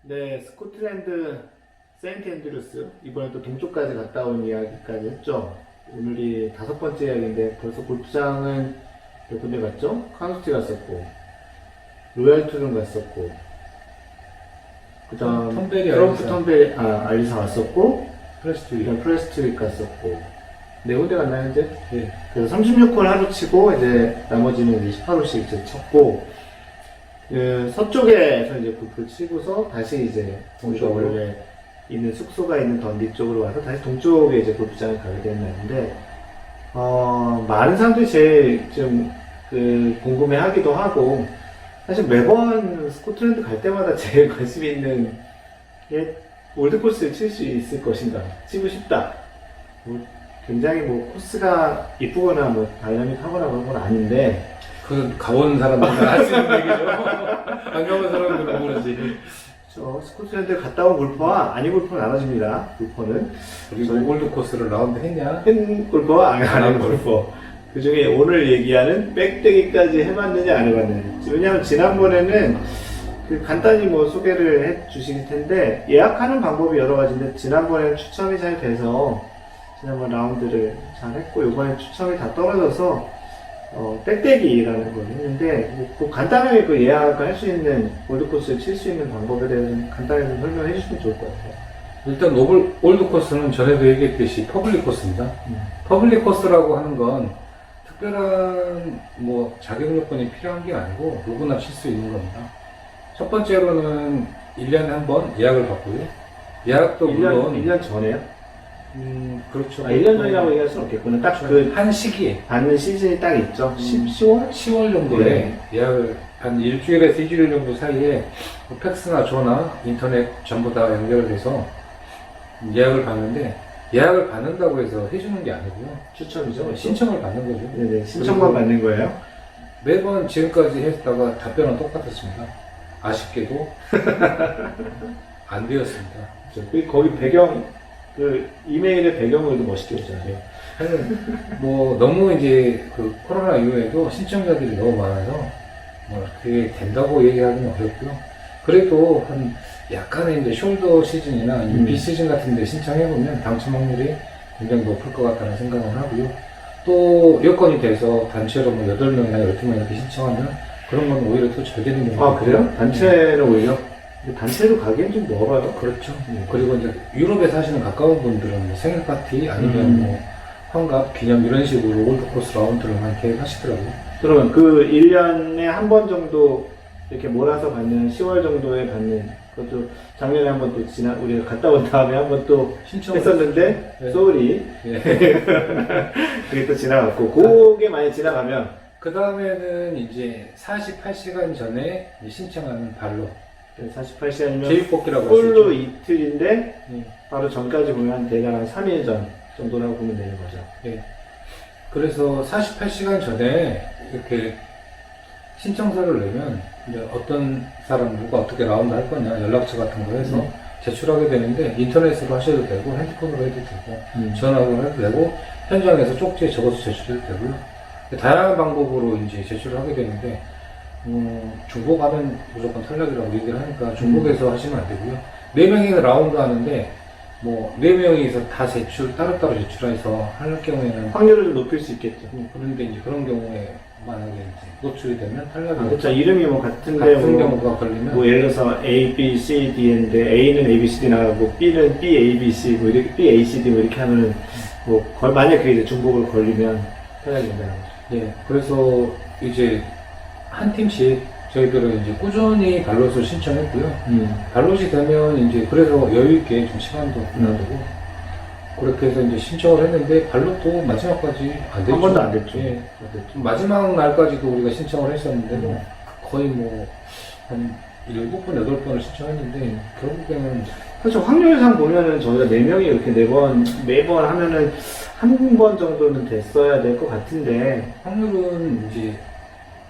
네, 스코틀랜드 세인트 앤드루스 이번에 또 동쪽까지 갔다 온 이야기까지 했죠. 오늘이 5번째 이야기인데 벌써 골프장은 몇 군데 갔죠? 카누스티 갔었고 로얄 투룸 갔었고 그 다음 트럼프 턴베리 알리사 갔었고 프레스트윅 갔었고 네 군데 갔나요 이제? 네. 그래서 36홀 하루 치고 이제 나머지는 28홀씩 이제 쳤고 그 서쪽에서 이제 골프를 치고서 다시 이제 우리가 원래 있는 숙소가 있는 던디 쪽으로 와서 다시 동쪽에 이제 골프장을 가게 된 날인데 많은 사람들이 제일 좀 궁금해 하기도 하고 사실 매번 스코틀랜드 갈 때마다 제일 관심 있는 게 올드코스를 칠 수 있을 것인가 치고 싶다 굉장히 코스가 이쁘거나 다이나믹하거나 그런 건 아닌데 그건 가본 사람들은 할 수 있는 얘기죠. 안 가본 사람들은 모르지. 스코틀랜드 갔다 온 골퍼와 아닌 골퍼는 나눠집니다. 골퍼는. 그리고 올드코스를 라운드 했냐? 한 골퍼와 안 한 골퍼. 그 중에 오늘 얘기하는 백대기까지 해봤느냐 안 해봤느냐. 왜냐하면 지난번에는 간단히 소개를 해 주실 텐데 예약하는 방법이 여러 가지인데 지난번에는 추첨이 잘 돼서 지난번 라운드를 잘 했고 이번엔 추첨이 다 떨어져서 백대기라는 걸 했는데 간단하게 예약을 할 수 있는 올드코스를 칠 수 있는 방법에 대해서 간단히 좀 설명해 주시면 좋을 것 같아요. 일단 올드코스는 전에도 얘기했듯이 퍼블릭 코스입니다. 퍼블릭 코스라고 하는 건 특별한 자격 요건이 필요한 게 아니고 누구나 칠 수 있는 겁니다. 첫 번째로는 1년에 한 번 예약을 받고요. 예약도 1년 전에요? 그렇죠. 1년 전이라고 얘기할 수는 없겠구나. 딱 한 시기에. 받는 시즌이 딱 있죠. 10월? 10월 정도에 네. 예약을 한 일주일에서 2주일 정도 사이에 팩스나 전화, 인터넷 전부 다 연결돼서 예약을 받는데 예약을 받는다고 해서 해주는 게 아니고요. 추첨이죠. 신청을 받는 거죠. 네네. 신청만 받는 거예요. 매번 지금까지 했다가 답변은 똑같았습니다. 아쉽게도 안 되었습니다. 거기 배경 이메일의 배경으로도 멋있게 했잖아요. 너무 이제 코로나 이후에도 신청자들이 너무 많아서 그게 된다고 얘기하기는 어렵고요. 그래도 한 약간의 이제 숄더 시즌이나 비 시즌 같은 데 신청해보면 당첨 확률이 굉장히 높을 것 같다는 생각을 하고요. 또 여건이 돼서 단체로 8명이나 12명 이렇게 신청하면 그런 건 오히려 더 잘 되는 경우가 그래요? 단체는 오히려? 단체로 가기엔 좀 멀어요. 그렇죠. 그리고 이제 유럽에 사시는 가까운 분들은 생일 파티 아니면 환갑, 기념 이런 식으로 올드코스 라운드를 많이 계획하시더라고요. 그러면 1년에 한 번 정도 이렇게 몰아서 받는 10월 정도에 받는 그것도 작년에 한 번 또 우리가 갔다 온 다음에 한 번 또 했었는데 네. 소울이 네. 그게 또 지나갔고 그게 많이 지나가면 그 다음에는 이제 48시간 전에 신청하는 발로 48시간이면 제육볶이라고 홀로 이틀인데 바로 전까지 보면 한 대략 한 3일 전 정도라고 보면 되는 거죠. 네. 그래서 48시간 전에 이렇게 신청서를 내면 이제 어떤 사람 누가 어떻게 라운드 할 거냐 연락처 같은 거 해서 제출하게 되는데 인터넷으로 하셔도 되고 핸드폰으로 해도 되고 전화로 해도 되고 현장에서 쪽지에 적어서 제출해도 되고요. 다양한 방법으로 이제 제출을 하게 되는데 중복 하면 무조건 탈락이라고 얘기를 하니까 중복해서 하시면 안 되고요. 4명이 라운드 하는데 4명이서 다 따로따로 제출해서 할 경우에는 확률을 좀 높일 수 있겠죠. 그런데 이제 그런 경우에 만약에 이제 노출이 되면 탈락이 그렇죠. 이름이 같은데 같은 경우가 걸리면 예를 들어서 A, B, C, D인데 A는 A, B, C, D 나가고 B는 B, A, B, C 이렇게 B, A, C, D 이렇게 하면은 만약 그게 이제 중복을 걸리면 탈락이 된다는 거죠. 네, 그래서 이제 한 팀씩 저희들은 이제 꾸준히 발롯을 신청했고요. 발롯이 되면 이제 그래서 여유있게 좀 시간도 놔두고 그렇게 해서 이제 신청을 했는데 발롯도 마지막까지 안 됐죠. 한 번도 안 됐죠. 예. 마지막 날까지도 우리가 신청을 했었는데 거의 한 7번, 8번을 신청했는데 결국에는 그렇죠. 확률상 보면은 저희가 4명이 이렇게 매번 하면은 한 번 정도는 됐어야 될 것 같은데 확률은 이제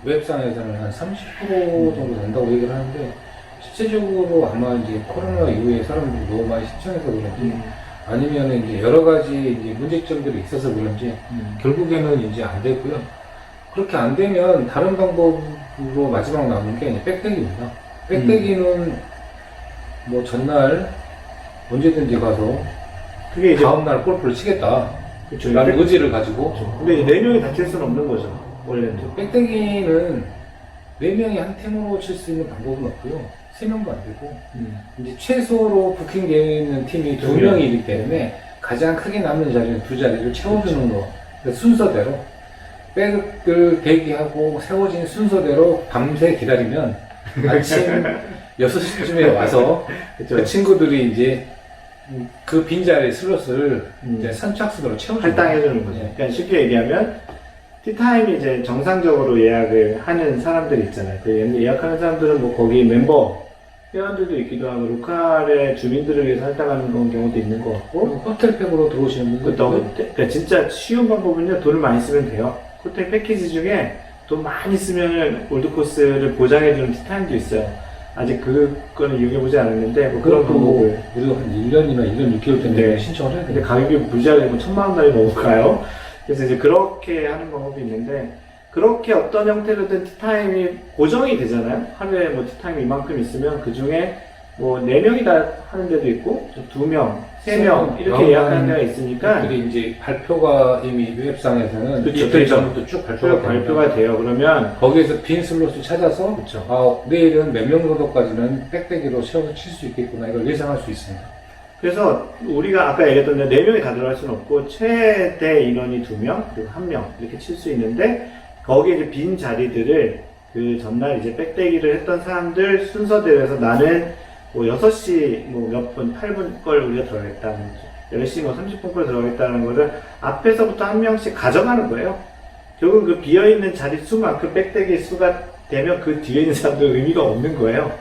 웹상에서는 한 30% 정도 된다고 얘기를 하는데 실제적으로 아마 이제 코로나 이후에 사람들이 너무 많이 신청해서 그런지 아니면 이제 여러 가지 이제 문제점들이 있어서 그런지 결국에는 이제 안 되고요. 그렇게 안 되면 다른 방법으로 마지막 남은 게 백대기입니다. 백대기는 뭐 전날 언제든지 가서 그게 이제 다음날 골프를 치겠다. 그쵸. 라는 의지를 가지고. 근데 이제 4명이 다 칠 수는 없는 거죠. 원래는. 빽대기는 4명이 한 팀으로 칠 수 있는 방법은 없고요. 3명도 안 되고. 이제 최소로 부킹되어 있는 팀이 2명이기 때문에 가장 크게 남는 자리는 2자리를 채워주는 거. 그러니까 순서대로. 백을 대기하고 세워진 순서대로 밤새 기다리면 아침 6시쯤에 와서 그쵸. 그 친구들이 이제 그 빈자리 슬롯을 이제 선착순으로 채워주는 할당해주는 거죠. 네. 그러니까 쉽게 얘기하면 티타임이 이제 정상적으로 예약을 하는 사람들이 있잖아요. 그 예약하는 사람들은 뭐 거기 멤버 회원들도 있기도 하고 로컬의 주민들을 위해서 할당하는 그런 경우도 있는 것 같고 호텔팩으로 들어오시는 분들도 그러니까 진짜 쉬운 방법은요. 돈을 많이 쓰면 돼요. 호텔 패키지 중에 돈 많이 쓰면 올드코스를 보장해주는 티타임도 있어요. 아직 그거는 이용해보지 않았는데 뭐 그런 방법을 우리가 한 1년이나 1년 6개월 전에 네. 신청을 해야 근데 돼요. 가격이 무지하게 뭐 1,000만원짜리 넘어가요. 그래서 이제 그렇게 하는 방법이 있는데 그렇게 어떤 형태로든 티타임이 고정이 되잖아요. 하루에 뭐 티타임이 이만큼 있으면 그 중에 뭐 4명이 다 하는 데도 있고 2명, 3명 이렇게 예약하는 데가 있으니까 그들이 이제 발표가 이미 웹상에서는 그쵸, 이틀 그쵸. 전부터 쭉 발표가 발표가 돼요. 그러면 거기에서 빈 슬롯을 찾아서 그쵸. 아, 내일은 몇 명 정도까지는 빽대기로 채워서 칠 수 있겠구나 이걸 예상할 수 있습니다. 그래서 우리가 아까 얘기했던 데 4명이 다 들어갈 수는 없고 최대 인원이 2명 그리고 1명 이렇게 칠 수 있는데 거기에 이제 빈 자리들을 그 전날 이제 빽대기를 했던 사람들 순서대로 해서 나는 뭐 6시 뭐 몇 분, 8분 걸 우리가 들어가겠다. 10시 뭐 30분 걸 들어가겠다는 거를 앞에서부터 한 명씩 가져가는 거예요. 결국 그 비어있는 자리 수만큼 빽대기 수가 되면 그 뒤에 있는 사람들은 의미가 없는 거예요.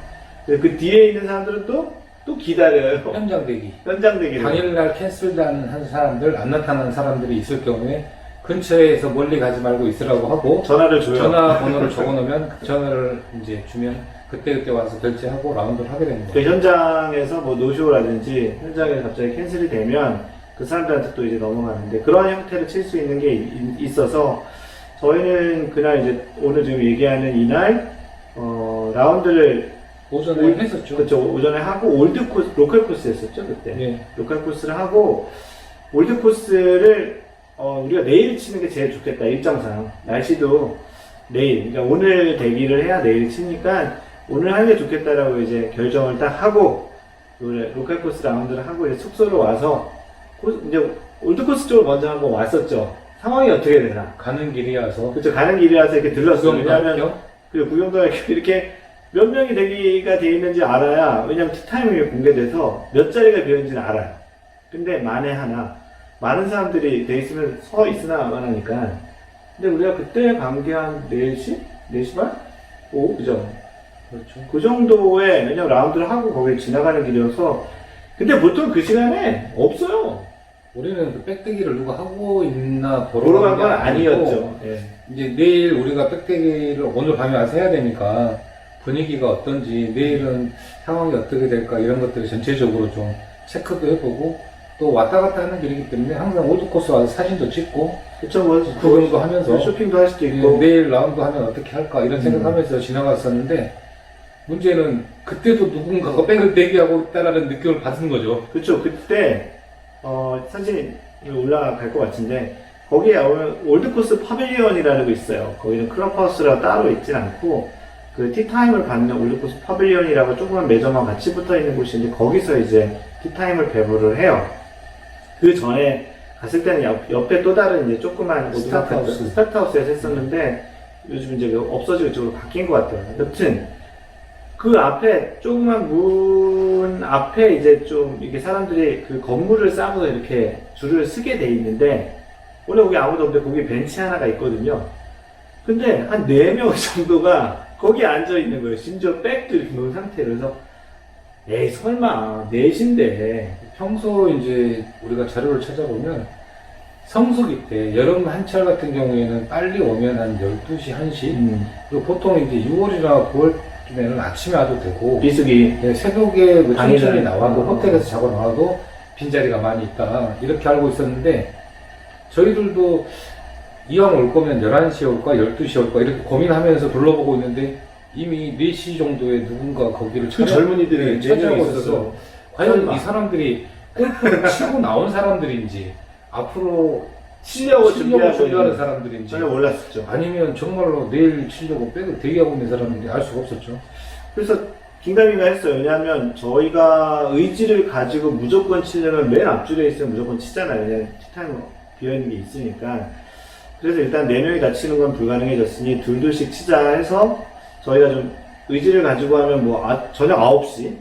그래서 그 뒤에 있는 사람들은 또 기다려요. 현장 대기. 현장 대기를. 당일날 캔슬한 사람들, 안 나타나는 사람들이 있을 경우에 근처에서 멀리 가지 말고 있으라고 하고 전화를 줘요. 전화번호를 적어놓으면 전화를 이제 주면 그때 와서 결제하고 라운드를 하게 됩니다. 그 현장에서 뭐 노쇼라든지 현장에서 갑자기 캔슬이 되면 그 사람들한테 또 이제 넘어가는데 그러한 형태로 칠 수 있는 게 있어서 저희는 그날 이제 오늘 지금 얘기하는 이날 라운드를 오전에 했었죠. 그렇죠. 오전에 하고 올드 코스, 로컬 코스 했었죠 그때. 네. 로컬 코스를 하고 올드 코스를 우리가 내일 치는 게 제일 좋겠다 일정상 날씨도 내일 그러니까 오늘 대기를 해야 내일 치니까 오늘 하는 게 좋겠다라고 이제 결정을 딱 하고 로컬 코스 라운드를 하고 이제 숙소로 와서 이제 올드 코스 쪽으로 먼저 한번 왔었죠. 상황이 어떻게 되나? 가는 길이어서 그렇죠. 가는 길이라서 이렇게 들렀어요. 왜냐하면 구경도 그 구경도 이렇게 몇 명이 대기가 돼 있는지 알아야 왜냐면 티타임이 공개돼서 몇 자리가 비어있는지는 알아요. 근데 만에 하나 많은 사람들이 돼 있으면 서 있으나 안 하니까. 근데 우리가 그때 간 게 한 4시? 4시 반? 오, 그죠? 그렇죠. 그 정도에, 왜냐면 라운드를 하고 거길 지나가는 길이어서. 근데 보통 그 시간에 없어요. 우리는 그 빽대기를 누가 하고 있나 보러 간 게 건 아니고 아니었죠. 예. 이제 내일 우리가 빽대기를 오늘 밤에 와서 해야 되니까 분위기가 어떤지 내일은 상황이 어떻게 될까 이런 것들을 전체적으로 좀 체크도 해보고 또 왔다 갔다 하는 길이기 때문에 항상 올드코스 와서 사진도 찍고 그쵸, 뭐, 구경도 하면서 쇼핑도 할 수도 있고. 내일 라운드 하면 어떻게 할까 이런 생각하면서 지나갔었는데 문제는 그때도 누군가가 백을 대기하고 있다라는 느낌을 받은 거죠. 그쵸, 그때, 사진 올라갈 것 같은데, 거기에 올드코스 파빌리언이라는 거 있어요. 거기는 클럽하우스라고 따로 있진 않고, 그 티타임을 받는 올드코스 파빌리언이라고 조그만 매점하고 같이 붙어 있는 곳인데, 거기서 이제 티타임을 배부를 해요. 그 전에 갔을 때는 옆에 또 다른 이제 조그만 스타트하우스에서 했었는데, 요즘 이제 없어지고 이쪽으로 바뀐 것 같아요. 여튼, 그 앞에, 조그만 문 앞에 이제 좀, 이게 사람들이 그 건물을 쌓아서 이렇게 줄을 서게 돼 있는데, 원래 거기 아무도 없는데 거기 벤치 하나가 있거든요. 근데 한 4명 정도가 거기 앉아 있는 거예요. 심지어 백도 이렇게 놓은 상태로. 그래서, 에이, 설마, 넷인데. 평소 이제 우리가 자료를 찾아보면 성수기 때 여름 한철 같은 경우에는 빨리 오면 한 12시, 1시 그리고 보통 이제 6월이나 9월쯤에는 아침에 와도 되고 비수기. 네, 새벽에 뭐 당일날. 천천히 나와도 호텔에서 자고 나와도 빈자리가 많이 있다 이렇게 알고 있었는데 저희들도 이왕 올 거면 11시에 올까 12시에 올까 이렇게 고민하면서 둘러보고 있는데 이미 4시 정도에 누군가 거기를 그 젊은이들이 네 명이 있어서 있었어요. 과연 설마. 이 사람들이 골프를 치고 나온 사람들인지 앞으로 치려고 준비하는 준비하는 사람들인지 전혀 몰랐었죠. 아니면 정말로 내일 치려고 백을 대기하고 있는 사람인지 알 수가 없었죠. 그래서 긴가민가 했어요. 왜냐하면 저희가 의지를 가지고 무조건 치려면 맨 앞줄에 있으면 무조건 치잖아요. 왜냐면 티타임 비어있는 게 있으니까. 그래서 일단 4명이 다 치는 건 불가능해졌으니 둘둘씩 치자 해서 저희가 좀 의지를 가지고 하면 뭐 저녁 9시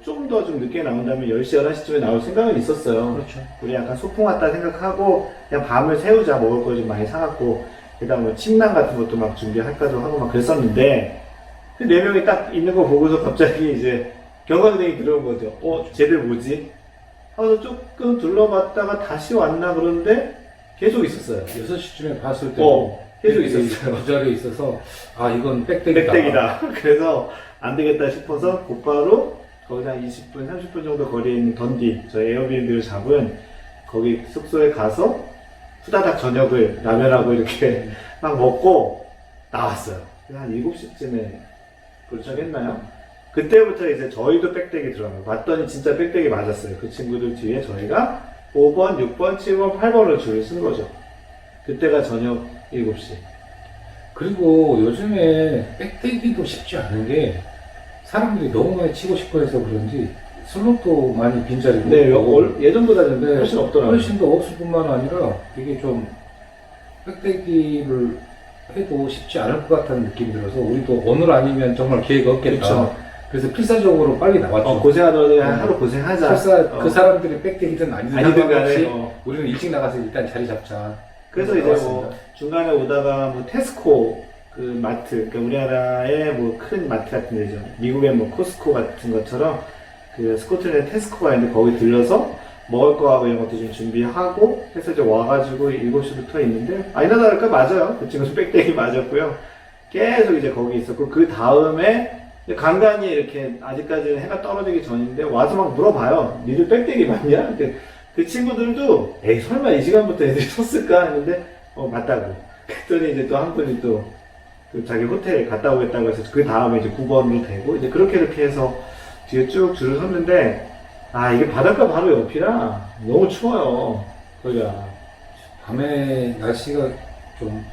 좀 더 좀 늦게 나온다면 10시, 11시쯤에 나올 생각은 있었어요. 그렇죠. 우리 약간 소풍 왔다 생각하고 그냥 밤을 새우자, 먹을 거 좀 많이 사갖고 게다가 뭐 침낭 같은 것도 막 준비할까도 하고 막 그랬었는데 그 4명이 딱 있는 거 보고서 갑자기 이제 경광등이 들어온 거죠. 쟤들 뭐지? 하고서 조금 둘러봤다가 다시 왔나 그러는데 계속 있었어요. 6시쯤에 봤을 때 계속 있었어요. 그 자리에 있어서 아 이건 백덱이다. 백덱이다. 그래서 안 되겠다 싶어서 곧바로 거기서 한 20분, 30분 정도 거리에 있는 던디, 저희 에어비앤비를 잡은 거기 숙소에 가서 후다닥 저녁을 라면하고 이렇게 막 먹고 나왔어요. 한 7시쯤에 도착했나요? 그때부터 이제 저희도 백덱이 들어간 거예요. 봤더니 진짜 백덱이 맞았어요. 그 친구들 뒤에 저희가 5번, 6번, 7번, 8번을 줄을 쓴 거죠. 그때가 저녁 7시. 그리고 요즘에 백대기도 쉽지 않은 게 사람들이 너무 많이 치고 싶어 해서 그런지 슬롯도 많이 빈자리고 네, 예전보다 좀 네, 훨씬 없더라고요. 훨씬 더 없을뿐만 아니라 이게 좀 백대기를 해도 쉽지 않을 것 같다는 느낌이 들어서 우리도 오늘 아니면 정말 기회가 없겠다. 그쵸. 그래서 필사적으로 빨리 나왔죠. 고생하더니 하루 고생하자. 설사 그 사람들이 백대기든 아니든 아니든 상관없이 간에 우리는 일찍 나가서 일단 자리 잡자. 그래서 이제 뭐 중간에 오다가 뭐 테스코 그 마트, 그러니까 우리나라의 뭐 큰 마트 같은 데죠. 미국의 뭐 코스코 같은 것처럼 그 스코틀랜드 테스코가 있는데 거기 들려서 먹을 거하고 이런 것도 좀 준비하고 해서 이제 와가지고 7시부터 있는데 아니나 다를까 맞아요. 그 친구도 백대기 맞았고요. 계속 이제 거기 있었고 그 다음에 간간히 이렇게 아직까지는 해가 떨어지기 전인데 와서 막 물어봐요. 니들 백대기 맞냐? 그 친구들도 에이 설마 이 시간부터 애들이 쳤을까 했는데 맞다고. 그랬더니 이제 또 한 분이 또 그 자기 호텔에 갔다 오겠다고 해서 그 다음에 이제 9번으로 되고 이제 그렇게 이렇게 해서 뒤에 쭉 줄을 섰는데 이게 바닷가 바로 옆이라 너무 추워요. 거기가. 밤에 날씨가 좀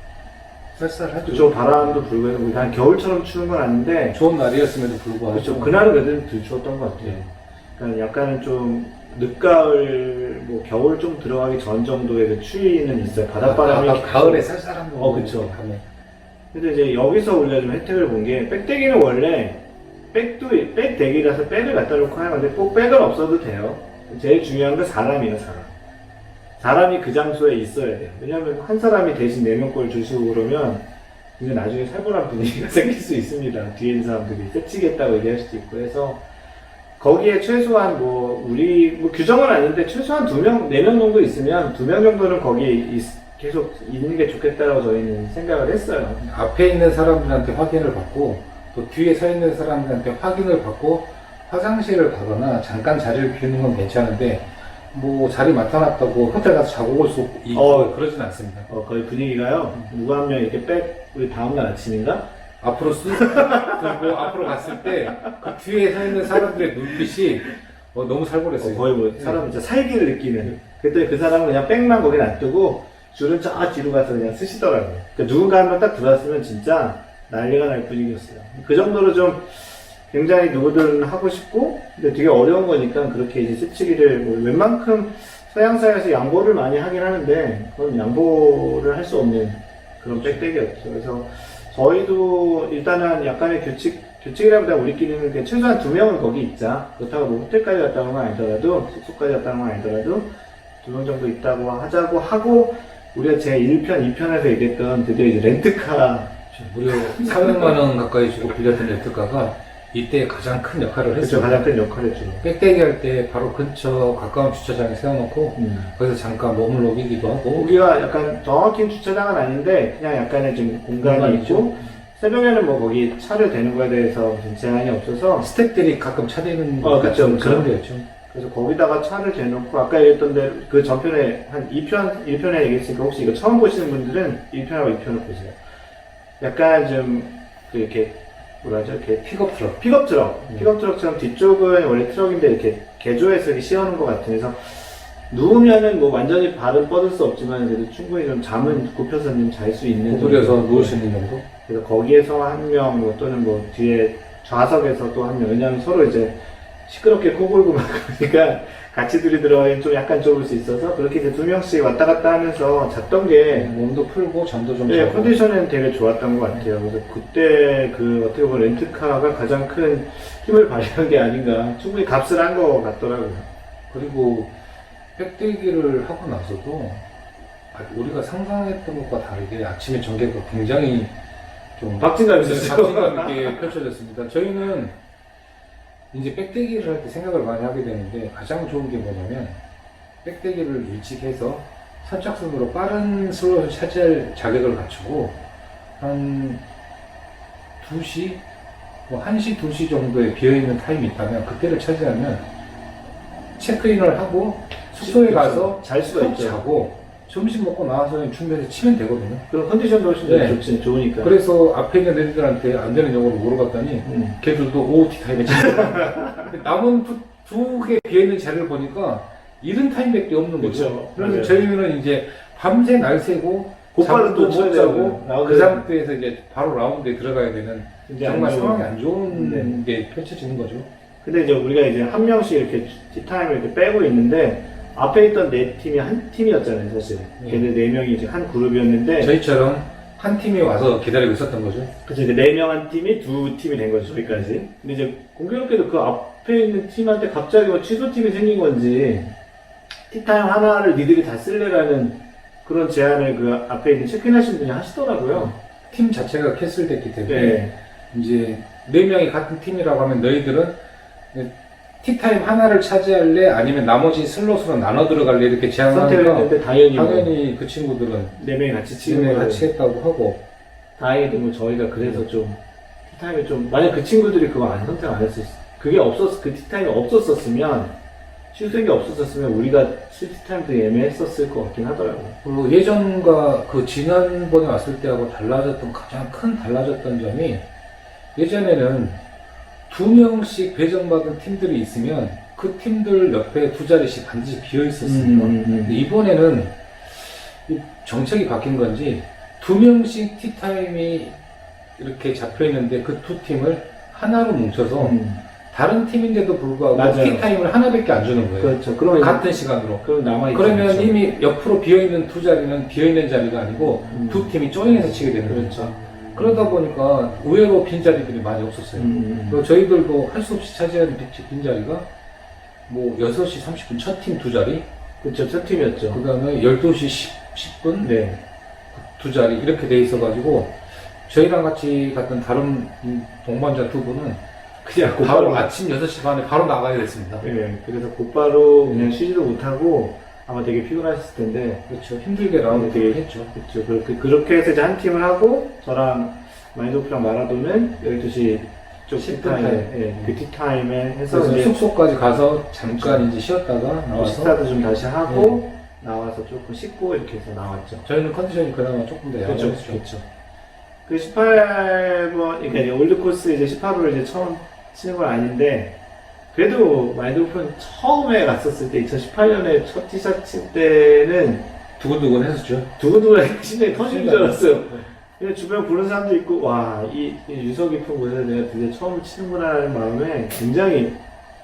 쌀쌀하죠. 그쵸, 바람도 불고 해서 난 겨울처럼 추운 건 아닌데 좋은 날이었음에도 불구하고 그쵸, 그날은 그래도 덜 추웠던 것 같아요. 그러니까 약간은 좀 늦가을, 뭐 겨울 좀 들어가기 전 정도의 그 추위는 있어요. 바닷바람이 가을에 쌀쌀한 거. 그쵸. 밤에. 근데 이제 여기서 우리가 좀 혜택을 본 게 백대기는 원래 백대기라서 백을 갖다 놓고 하는 건데 꼭 백은 없어도 돼요. 제일 중요한 건 사람이에요, 사람. 사람이 그 장소에 있어야 돼요. 왜냐면 한 사람이 대신 4명 꼴 주시고 그러면 이제 나중에 살벌한 분위기가 생길 수 있습니다. 뒤에 있는 사람들이 세치겠다고 얘기할 수도 있고 해서 거기에 최소한 우리 규정은 아닌데 최소한 2명, 4명 정도 있으면 2명 정도는 거기에 계속 있는 게 좋겠다라고 저희는 생각을 했어요. 앞에 있는 사람들한테 확인을 받고 또 뒤에 서 있는 사람들한테 확인을 받고 화장실을 가거나 잠깐 자리를 비우는 건 괜찮은데 뭐 자리 맡아놨다고 호텔 가서 자고 올 수 있고 그러진 않습니다. 거의 분위기가요. 누구 한 명 이렇게 우리 다음날 아침인가? 앞으로 쑥 들고 앞으로 갔을 때 그 뒤에 서 있는 사람들의 눈빛이 너무 살벌했어요. 거의 사람 진짜 살기를 느끼는. 그랬더니 그 사람은 그냥 백만 거기 놔두고 줄은 저 뒤로 가서 그냥 쓰시더라고요. 그러니까 누군가 한 명 딱 들어왔으면 진짜 난리가 날 분위기였어요. 그 정도로 좀 굉장히 누구든 하고 싶고, 근데 되게 어려운 거니까 그렇게 이제 스치기를 웬만큼 서양사에서 양보를 많이 하긴 하는데, 그건 양보를 할 수 없는 그런 백덱이었죠. 그래서 저희도 일단은 약간의 규칙이라보다 우리끼리는 그냥 최소한 2명은 거기 있자. 그렇다고 뭐 호텔까지 갔다 온 건 아니더라도, 숙소까지 갔다 온 건 아니더라도, 2명 정도 있다고 하자고 하고, 우리가 제 1편, 2편에서 얘기했던 드디어 이제 렌트카. 무려 400만원 가까이 주고 빌렸던 렌트카가 이때 가장 큰 역할을 그렇죠. 했어요. 가장 큰 역할을 했죠. 백대기 할 때 바로 근처 가까운 주차장에 세워놓고 거기서 잠깐 몸을 녹이기도 하고 거기가 약간 정확히 주차장은 아닌데 그냥 약간의 좀 공간이 있고 새벽에는 뭐 거기 차를 대는 거에 대해서 무슨 제한이 없어서 스태프들이 가끔 차 대는 그쵸. 그런 데였죠. 그래서 거기다가 차를 대놓고 아까 얘기했던 데 그 전편에 한 1편에 얘기했으니까 혹시 이거 처음 보시는 분들은 1편하고 2편을 보세요. 약간 좀 이렇게 뭐라 하죠? 이렇게 픽업 트럭. 픽업 트럭. 픽업 트럭처럼 뒤쪽은 원래 트럭인데 이렇게 개조해서 이렇게 씌워놓은 것 같아요. 그래서 누우면은 뭐 완전히 발은 뻗을 수 없지만 그래도 충분히 좀 잠은 굽혀서 좀 잘 수 있는 구부려서 정도. 누울 수 있는 정도? 그래서 거기에서 한 명, 뭐 또는 뭐 뒤에 좌석에서 또 한 명. 왜냐하면 서로 이제 시끄럽게 코 골고 막 그러니까 같이 둘이 들어가면 좀 약간 좁을 수 있어서 그렇게 이제 2명씩 왔다 갔다 하면서 잤던 게 몸도 풀고 잠도 좀 네, 자고. 컨디션은 되게 좋았던 것 같아요. 그래서 그때 그 어떻게 보면 렌트카가 가장 큰 힘을 발휘한 게 아닌가. 충분히 값을 한 것 같더라고요. 그리고 백대기를 하고 나서도 우리가 상상했던 것과 다르게 아침에 전개가 굉장히 좀 박진감 있었죠. 박진감 있게 펼쳐졌습니다. 저희는 이제 백대기를 할 때 생각을 많이 하게 되는데 가장 좋은 게 뭐냐면 백대기를 일찍 해서 선착순으로 빠른 슬롯을 차지할 자격을 갖추고 한 2시, 뭐 1시, 2시 정도에 비어있는 타임이 있다면 그때를 차지하면 체크인을 하고 숙소에 가서 잘 수가 푹 있죠. 자고 점심 먹고 나와서 준비해서 치면 되거든요. 그럼 컨디션도 훨씬 네. 좋지, 좋으니까. 그래서 앞에 있는 애들한테 안 되는 영어로 물어봤더니 걔들도 OOT 타임에 치더라고요. 남은 두 개 비어있는 자리를 보니까 이른 타임밖에 없는 거죠. 그렇죠. 그래서 맞아요. 저희는 이제 밤새 날 새고 곧바로 잠도 또 쳐야 못 자고 되고, 라운드에 그 상태에서 이제 바로 라운드에 들어가야 되는 이제 정말 안 좋은- 상황이 안 좋은 게 펼쳐지는 거죠. 근데 이제 우리가 이제 한 명씩 이렇게 티타임을 이렇게 빼고 있는데 앞에 있던 네 팀이 한 팀이었잖아요, 사실. 걔네 네 명이 이제 한 그룹이었는데 저희처럼 한 팀이 와서 기다리고 있었던 거죠. 그래서 이제 네 명 한 팀이 두 팀이 된 거죠, 저희까지. 근데 이제 공교롭게도 그 앞에 있는 팀한테 갑자기 뭐 취소팀이 생긴 건지 티타임 하나를 니들이 다 쓸래라는 그런 제안을 그 앞에 있는 체크인하신 분이 하시더라고요. 팀 자체가 캔슬됐기 때문에 네. 이제 네 명이 같은 팀이라고 하면 너희들은 티타임 하나를 차지할래 아니면 나머지 슬롯으로 나눠 들어갈래 이렇게 선택을 제안하니까 했는데 당연히 그 친구들은 네 명이 같이 치는 팀에 거예요. 같이 했다고 하고 다행히도 뭐 저희가 그래서 좀 티타임이 좀 만약 그 친구들이 그거 안 선택 안 했었 그게 없었 그 티타임이 없었었으면 취소된 게 없었었으면 우리가 실 티타임도 예매했었을 것 같긴 하더라고요. 그리고 예전과 그 지난번에 왔을 때하고 달라졌던 가장 큰 달라졌던 점이 예전에는 2명씩 배정받은 팀들이 있으면 그 팀들 옆에 두 자리씩 반드시 비어 있었습니다. 근데 이번에는 이 정책이 바뀐 건지 2명씩 티타임이 이렇게 잡혀 있는데 그 두 팀을 하나로 뭉쳐서 다른 팀인데도 불구하고 맞아요. 티타임을 하나밖에 안 주는 거예요. 그렇죠. 그러면 같은 시간으로. 그럼 남아 있죠. 그러면 이미 옆으로 비어있는 두 자리는 비어있는 자리가 아니고 두 팀이 조인해서 치게 되는 거죠. 그렇죠. 그러다 보니까 의외로 빈자리들이 많이 없었어요. 그리고 저희들도 할 수 없이 차지하는 빈자리가 뭐 6시 30분 첫 팀 두 자리, 그렇죠. 첫 팀이었죠. 그 다음에 12시 10분 네. 두 자리 이렇게 돼 있어가지고 저희랑 같이 갔던 다른 동반자 두 분은 그냥 바로 곧바로 아침 6시 반에 바로 나가야 됐습니다. 네. 그래서 곧바로 그냥 쉬지도 못하고 아마 되게 피곤하셨을 텐데. 그렇죠. 힘들게 라운드 되게 했죠. 그렇죠. 그렇게 해서 이제 한 팀을 하고 저랑 마인드오프랑 마라도는 12시 쪽 10분 티타임에 타임. 그 티타임에 해서 그래서 이제 숙소까지 가서 잠깐 이제 쉬었다가 나와서 식사도 좀 다시 하고 나와서 조금 씻고 이렇게 해서 나왔죠. 저희는 컨디션이 그나마 조금 더 그렇죠. 야했죠. 그렇죠. 그 18번, 그러니까 이제 올드코스 이제 18호를 이제 처음 치는 건 아닌데, 그래도 마인드오프는 처음에 갔었을 때, 2018년에 첫 티샷 칠 때는 두근두근 했었죠. 두근두근 심장이 터지는 줄 알았어요. 근데 주변 보는 사람도 있고, 와, 이 유서 깊은 곳에서 내가 드디어 처음 치는구나라는 마음에 굉장히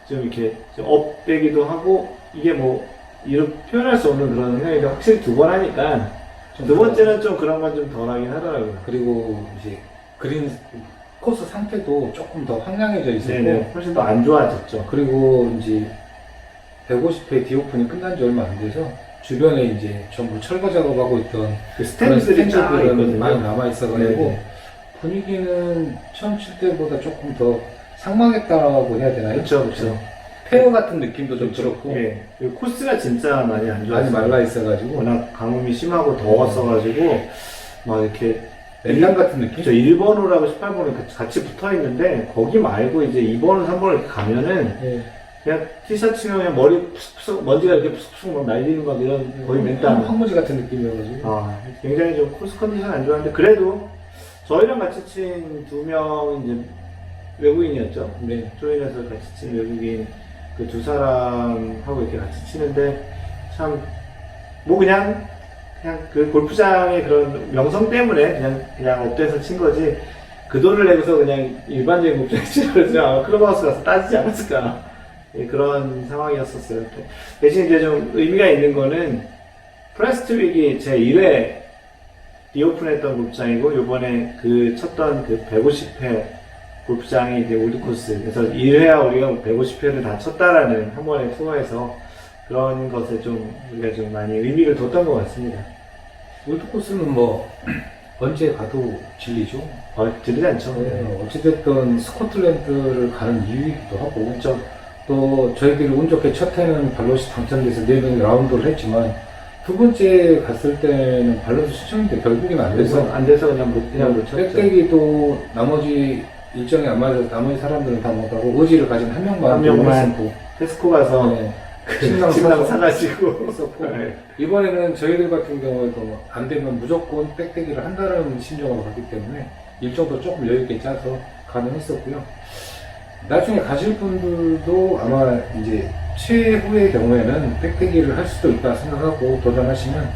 좀 이렇게 좀 업되기도 하고, 이게 뭐, 이렇게 표현할 수 없는 그런 생각이 확실히 두 번 하니까, 두 번째는 좀 그런 건 좀 덜하긴 하더라고요. 그리고 이제 그린 코스 상태도 조금 더 황량해져 있었고, 네네. 훨씬 더 안 좋아졌죠. 그리고 이제 150회 디오픈이 끝난 지 얼마 안 돼서 주변에 이제 전부 철거 작업하고 있던 그 그런 스탠드들이 쫙 스탠드들은 있거든요. 많이 남아 있어가지고 네네. 분위기는 처음 칠 때보다 조금 더 상막했다고 해야 되나요? 그렇죠, 그렇죠. 페어 같은 느낌도 좀 들었고 예. 그리고 코스가 진짜 많이 안 많이 좋았어요. 말라 있어가지고 워낙 가뭄이 심하고 더웠어가지고 막 이렇게 멜랑 같은 느낌? 저 1번호라고 18번호 같이 붙어 있는데 거기 말고 이제 2번호, 3번호 이렇게 가면은 예. 그냥 티셔츠 치면 그냥 머리 푸석푸석 먼지가 이렇게 푸석푸석 막 날리는 막 이런 거의 맨땅. 황무지 같은 느낌이어가지고 아, 굉장히 좀 코스 컨디션 안 좋았는데 그래도 저희랑 같이 친 두 명 이제 외국인이었죠. 네. 조인해서 같이 치는 외국인 그 두 사람하고 이렇게 같이 치는데 참 뭐 그냥 그 골프장의 그런 명성 때문에 그냥 업돼서 친 거지 그 돈을 내고서 그냥 일반적인 골프장 치러서 아마 클럽하우스 가서 따지지 않았을까 예, 그런 상황이었었어요. 대신 이제 좀 의미가 있는 거는 프레스트윅이 제 1회 리오픈 했던 골프장이고 요번에 그 쳤던 그 150회 골프장이 이제 올드코스 그래서 1회와 우리가 150회를 다 쳤다라는 한 번의 투어에서 그런 것에 좀 우리가 좀 많이 의미를 뒀던 것 같습니다. 올드코스는 뭐 언제 가도 진리죠. 들리지 않죠? 네, 어찌됐든 스코틀랜드를 가는 이유이기도 하고 그렇죠. 또 저희들이 운 좋게 첫 해는 발롯이 당첨돼서 4명이 라운드를 했지만 두 번째 갔을 때는 발롯이 신청인데 결국에는 안 돼서 그래서 안 돼서 그냥 못 쳤죠. 백대기도 나머지 일정이 안 맞아서 나머지 사람들은 다 못하고 의지를 가진 한 명만 한 명만 했었고 테스코 가서 네, 신랑 사가지고 했었고 네. 이번에는 저희들 같은 경우에도 안 되면 무조건 백대기를 한다는 심정으로 갔기 때문에 일정도 조금 여유있게 짜서 가능했었고요. 나중에 가실 분들도 아마 이제 최후의 경우에는 백대기를 할 수도 있다 생각하고 도전하시면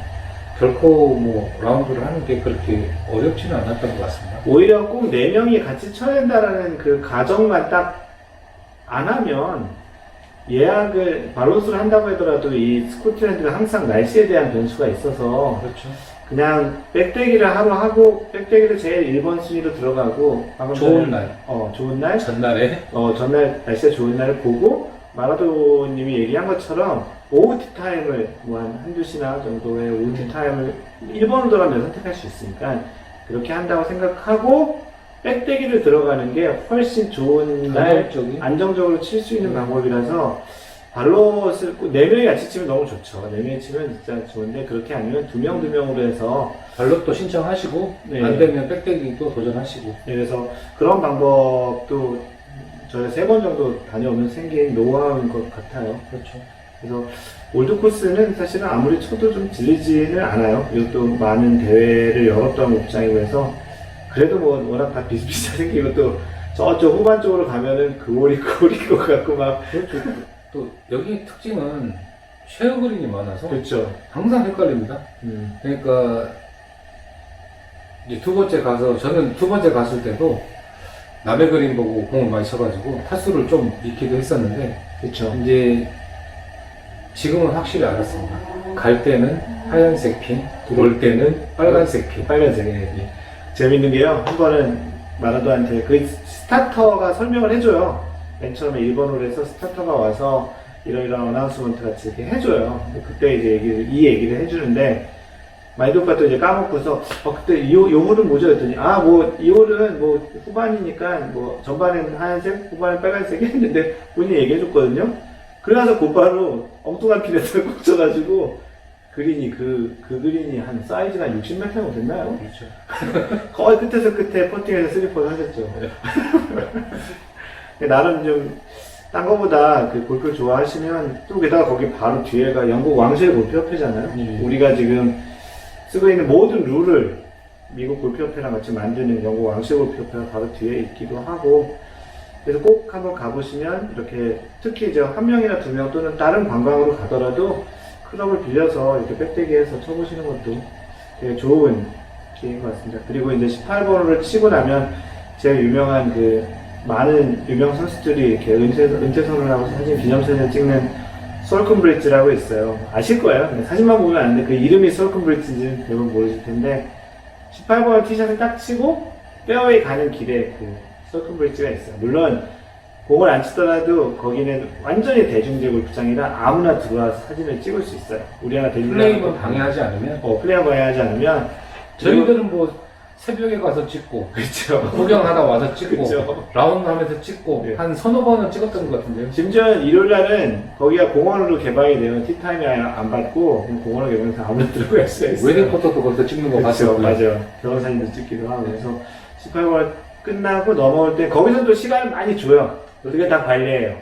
결코 뭐 라운드를 하는 게 그렇게 어렵지는 않았던 것 같습니다. 오히려 꼭 4명이 같이 쳐야 된다라는 그 가정만 딱 안 하면 예약을 발로스를 한다고 하더라도 이 스코틀랜드가 항상 날씨에 대한 변수가 있어서 그렇죠. 그냥 백대기를 하루 하고 백대기를 제일 1번 순위로 들어가고 좋은 날, 좋은 날 전날에 전날 날씨가 좋은 날을 보고 마라도님이 얘기한 것처럼 오후 티타임을 뭐 한두 시나 정도의 오후 티타임을 1번으로 돌아가면 선택할 수 있으니까 그렇게 한다고 생각하고 백대기를 들어가는 게 훨씬 좋은 날 안정적인 안정적으로 칠 수 있는 방법이라서 발롯을 4명이 같이 치면 너무 좋죠. 4명이 치면 진짜 좋은데 그렇게 아니면 2명 2명으로 해서 발롯도 신청하시고 네. 안 되면 백대기도 도전하시고 그래서 그런 방법도 저희 3번 정도 다녀오면 생긴 노하우인 것 같아요. 그렇죠. 그래서 올드코스는 사실은 아무리 쳐도 좀 질리지는 않아요. 이것도 많은 대회를 열었던 목장이고 해서 그래도 뭐 워낙 다 비슷비슷하게 생기고 또 저쪽 후반 쪽으로 가면은 그올이 것 같고 막 그렇죠. 또 여기 특징은 쉐어 그린이 많아서 그렇죠. 항상 헷갈립니다. 그러니까 이제 두 번째 가서 저는 두 번째 갔을 때도 남의 그림 보고 공을 많이 쳐가지고 타수를 좀 잃기도 했었는데 그렇죠. 이제 지금은 확실히 알았습니다. 갈 때는 하얀색 핀, 올 때는 빨간색 핀. 빨간색이 재밌는 게요. 한 번은 마라도한테 그 스타터가 설명을 해줘요. 맨 처음에 1번으로 해서 스타터가 와서 이런 어나운스먼트 같이 이렇게 해줘요. 근데 그때 이제 이 얘기를 해주는데 마인드 오빠 또 이제 까먹고서 그때 요 홀은 뭐죠? 했더니 뭐 이 홀은 뭐 후반이니까 뭐 전반에는 하얀색, 후반엔 빨간색 했는데 본인이 얘기해줬거든요. 그래서 곧바로 엉뚱한 핀에서 꽂혀가지고 그린이 그 그린이 한 사이즈가 60m 정도 됐나요? 그렇죠. 거의 끝에서 끝에 퍼팅해서 슬리퍼를 하셨죠. 나름 좀 딴 거보다 그 골프를 좋아하시면 또 게다가 거기 바로 뒤에가 영국 왕실 골프협회잖아요. 우리가 지금 쓰고 있는 모든 룰을 미국 골프협회랑 같이 만드는 영국 왕실 골프협회가 바로 뒤에 있기도 하고 그래서 꼭 한번 가보시면 이렇게 특히 이제 한 명이나 2명 또는 다른 관광으로 가더라도 클럽을 빌려서 이렇게 백대기해서 쳐보시는 것도 되게 좋은 기회인 것 같습니다. 그리고 이제 18번을 치고 나면 제일 유명한 그 많은 유명 선수들이 이렇게 은퇴선을 하고 사진 기념사진을 찍는 솔큰 브릿지라고 있어요. 아실 거예요. 사진만 보면 아는데 그 이름이 솔큰 브릿지인지는 대부분 모르실 텐데 18번 티샷을 딱 치고 페어웨이 가는 길에 그 솔큰 브릿지가 있어요. 물론 공을 안 치더라도 거기는 완전히 대중제 골프장이라 아무나 들어와서 사진을 찍을 수 있어요. 우리나라 플레이만 방해하지 않으면 플레이만 방해하지 않으면 저희들은 뭐 새벽에 가서 찍고 그렇죠. 구경하다 와서 찍고 그렇죠. 라운드 하면서 찍고 네. 한 서너 번은 찍었던 것 같은데요. 심지어 일요일날은 거기가 공원으로 개방이 되면 티타임이 안 받고 그냥 공원으로 개방해서 아무나 들어갈 수가 있어요. 웨딩 포토도 거기서 찍는 거 그렇죠. 봤어요. 맞아요. 결혼사진도 찍기도 하고 그래서 18번 끝나고 넘어올 때 거기서 또 시간을 많이 줘요. 그게 다 관리해요.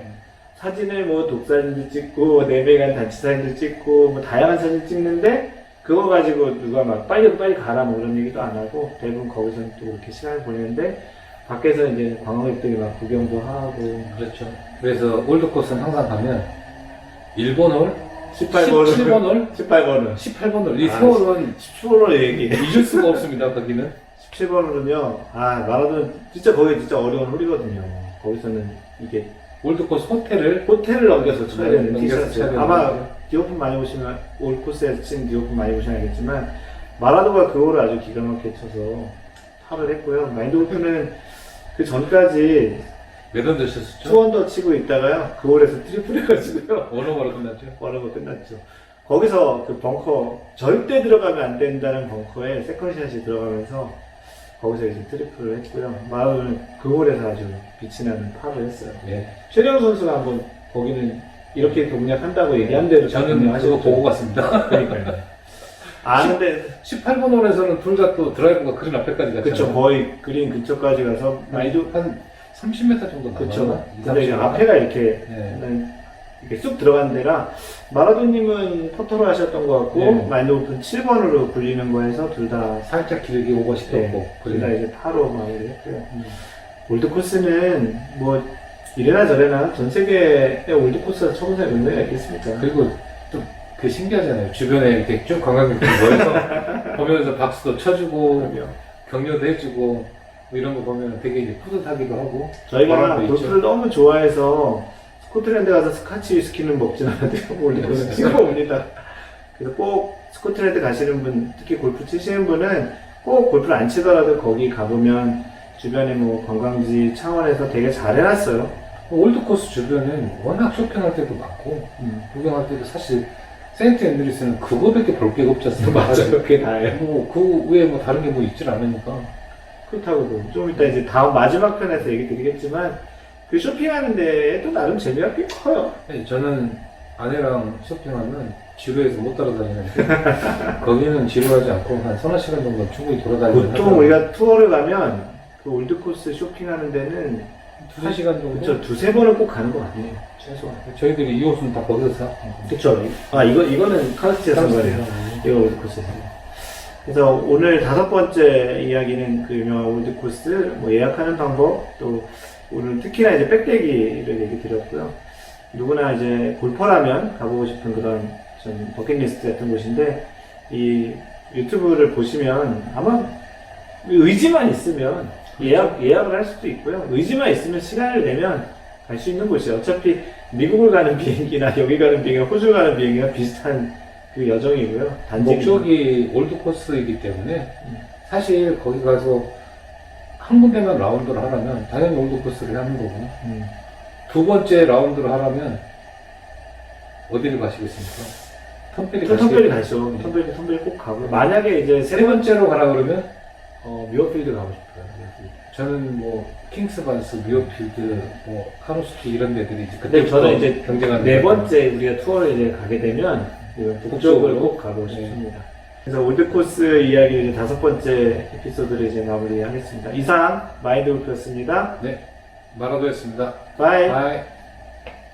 사진을 뭐 독사진도 찍고 4배간 단체 사진도 찍고 뭐 다양한 사진 찍는데 그거 가지고 누가 막 빨리 가라 뭐 이런 얘기도 안 하고 대부분 거기서 또 이렇게 시간을 보내는데 밖에서 이제 관광객들이 막 구경도 하고. 그렇죠. 그래서 올드코스는 항상 가면 일본 홀, 18번 17번 홀, 18번은 18번 홀. 이 아, 세월은 17번으로 얘기. 잊을 수가 없습니다. 거기는. 17번으로는요. 마라도는 진짜 거기 진짜 어려운 홀이거든요. 거기서는 이게 올드코스 호텔을 호텔을 넘겨서 쳐야 네, 되는 넘겨서 티셔츠. 쳐야 되는 아마 거죠. 디오픈 많이 보시면 올 코스에서 친 디오픈 많이 보시면 알겠지만 마라도가 그 홀을 아주 기가 막히게 쳐서 파를 했고요. 마인드 골프는 그 전까지 몇 원 드셨었죠? 투언더 치고 있다가요. 그 홀에서 트리플 해가지고요. 원오버로 끝났죠. 원어버 끝났죠. 거기서 그 벙커 절대 들어가면 안 된다는 벙커에 세컨샷이 들어가면서 거기서 이제 트리플을 했고요. 마라도는 그 홀에서 아주 빛이 나는 파를 했어요. 예. 최정 선수가 한번 거기는 이렇게 공략한다고 얘기한 대로 저는 그거 보고 갔습니다. 그러니까요. 근데 18번 홀에서는 둘 다 또 드라이브가 그린 앞에까지 갔죠. 그쵸 거의 그린 근처까지 가서 마이도 한 30m 정도 그쵸. 나가나? 근데 이제 앞에가 이렇게 네. 이렇게 쑥 들어가는 데라 마라도님은 퍼터로 하셨던 것 같고 네. 마인드 오픈 7번으로 굴리는 거에서 둘 다 살짝 길게 오버시켰고 둘 다 이제 파로 마무리했고요. 음. 올드 코스는 뭐 이래나 저래나 전 세계의 올드 코스가 쳐보세요 몇 명이 있겠습니까? 그리고 또 그 신기하잖아요. 주변에 이렇게 쭉 관광객들이 모여서 보면서 박수도 쳐주고 그럼요. 격려도 해주고 뭐 이런 거 보면 되게 이제 뿌듯하기도 하고 저희가 보람도 골프를 너무 좋아해서 스코틀랜드 가서 스카치 위스키는 먹진 않아도 올드 코스 찍어 옵니다. 그래서 꼭 스코틀랜드 가시는 분, 특히 골프 치시는 분은 꼭 골프를 안 치더라도 거기 가보면 주변에 뭐 관광지 차원에서 되게 잘 해놨어요. 올드코스 주변엔 워낙 쇼핑할 때도 많고 구경할 때도 사실 세인트 앤드리스는 그거밖에 볼 게 없지 않습니까? 맞아요. 그게 다예요. 그 외에 뭐 다른 게 뭐 있질 않으니까. 그렇다고 좀 이따 이제 다음 마지막 편에서 얘기 드리겠지만 그 쇼핑하는 데에 또 나름 재미가 꽤 커요. 네, 저는 아내랑 쇼핑하면 지루해서 못 따라다니는데 거기는 지루하지 않고 한 서너 시간 정도 충분히 돌아다니는 보통 우리가 투어를 가면 그 올드코스 쇼핑하는 데는 두세 시간 정도? 그쵸, 두세 번은 꼭 가는 것 같아요. 최소한. 저희들이 이 옷은 다 거기서 사. 그쵸. 이거는 카우스티에서 산 거예요. 이거 올드코스에서. 그래서 오늘 5번째 이야기는 그 유명한 올드코스, 뭐 예약하는 방법, 또 오늘 특히나 이제 백대기를 얘기 드렸고요. 누구나 이제 골퍼라면 가보고 싶은 그런 좀 버킷리스트 같은 곳인데, 이 유튜브를 보시면 아마 의지만 있으면 예약을 할 수도 있고요. 의지만 있으면 시간을 내면 갈 수 있는 곳이에요. 어차피 미국을 가는 비행기나 여기 가는 비행기나 호주 가는 비행기가 비슷한 그 여정이고요. 단지 목적이 올드코스이기 때문에 사실 거기 가서 한 군데만 라운드를 하려면 당연히 올드코스를 하는 거고 두 번째 라운드를 하려면 어디를 가시겠습니까? 텀벨이 가죠. 텀벨이 꼭 가고. 만약에 이제 세 번째로 가라 그러면 미어필드 가고 싶어요. 저는 뭐 킹스반스, 미어필드, 뭐 카노스키 이런 데들이 이제 근데 저는 이제 경쟁하는 네 거고. 번째 우리가 투어를 이제 가게 되면 이런 북쪽을 꼭 가보고 싶습니다. 그래서 올드코스 이야기 이제 5번째 에피소드를 이제 마무리하겠습니다. 이상 마인드 골프였습니다. 네, 마라도였습니다. 바이. 바이.